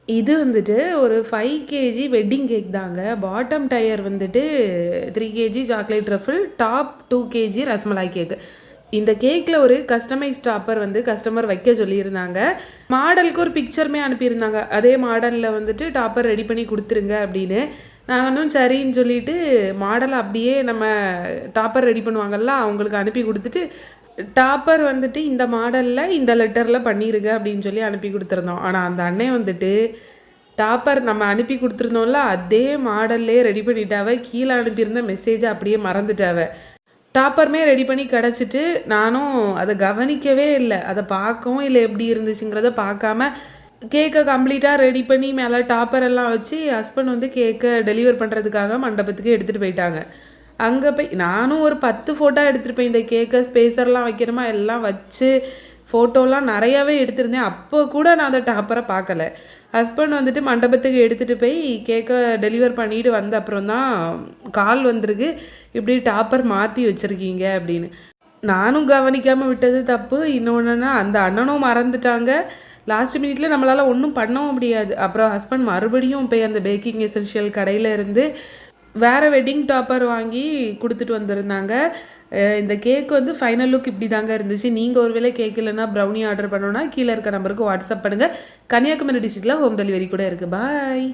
இது வந்துட்டு ஒரு 5 கேஜி வெட்டிங் கேக் தாங்க. பாட்டம் டயர் வந்துட்டு 3 KG chocolate truffle, top 2 KG rasmalai cake. இந்த கேக்கில் ஒரு கஸ்டமைஸ் டாப்பர் வந்து கஸ்டமர் வைக்க சொல்லியிருந்தாங்க. மாடலுக்கு ஒரு பிக்சருமே அனுப்பியிருந்தாங்க. அதே மாடலில் வந்துட்டு டாப்பர் ரெடி பண்ணி கொடுத்துருங்க அப்படின்னு. நாங்களும் சரின்னு சொல்லிட்டு மாடலை அப்படியே நம்ம டாப்பர் ரெடி பண்ணுவாங்கல்ல அவங்களுக்கு அனுப்பி கொடுத்துட்டு டாப்பர் வந்துட்டு இந்த மாடலில் இந்த லெட்டரில் பண்ணிடுங்க அப்படின்னு சொல்லி அனுப்பி கொடுத்துருந்தோம். ஆனால் அந்த அண்ணே வந்துட்டு டாப்பர் நம்ம அனுப்பி கொடுத்துருந்தோம்ல அதே மாடல்லே ரெடி பண்ணிட்டாவ. கீழே அனுப்பியிருந்த மெசேஜை அப்படியே மறந்துட்டாவ. டாப்பருமே ரெடி பண்ணி கிடச்சிட்டு நானும் அதை கவனிக்கவே இல்லை. அதை பார்க்கவும் இல்லை எப்படி இருந்துச்சுங்கிறத பார்க்காம கேக்கை கம்ப்ளீட்டாக ரெடி பண்ணி மேலே டாப்பர் எல்லாம் வச்சு ஹஸ்பண்ட் வந்து கேக்கை டெலிவர் பண்ணுறதுக்காக மண்டபத்துக்கு எடுத்துகிட்டு போயிட்டாங்க. அங்கே போய் நானும் ஒரு 10 ஃபோட்டோ எடுத்துருப்பேன். இந்த கேக்கை ஸ்பேஸர்லாம் வைக்கிறோமா எல்லாம் வச்சு ஃபோட்டோலாம் நிறையாவே எடுத்திருந்தேன். அப்போ கூட நான் அந்த டாப்பரை பார்க்கல. ஹஸ்பண்ட் வந்துட்டு மண்டபத்துக்கு எடுத்துகிட்டு போய் கேக்கை டெலிவர் பண்ணிட்டு வந்த அப்புறம் தான் கால் வந்திருக்கு, இப்படி டாப்பர் மாற்றி வச்சுருக்கீங்க அப்படின்னு. நானும் கவனிக்காமல் விட்டது தப்பு. இன்னொன்றுனா அந்த அண்ணனும் மறந்துட்டாங்க. லாஸ்ட் மினிட்ல நம்மளால் ஒன்றும் பண்ணவும் முடியாது. அப்புறம் ஹஸ்பண்ட் மறுபடியும் போய் அந்த பேக்கிங் எசென்ஷியல் கடையில் இருந்து வேறு வெட்டிங் டாப்பர் வாங்கி கொடுத்துட்டு வந்திருந்தாங்க. இந்த கேக் வந்து ஃபைனல் லுக் இப்படி தாங்க இருந்துச்சு. நீங்கள் ஒருவேளை கேக் இல்லைன்னா ப்ரௌனி ஆர்டர் பண்ணோன்னா கீழே இருக்க நம்பருக்கு வாட்ஸ்அப் பண்ணுங்கள். கன்னியாகுமரி டிஸ்ட்ரிக்டில் ஹோம் டெலிவரி கூட இருக்குது. பாய்.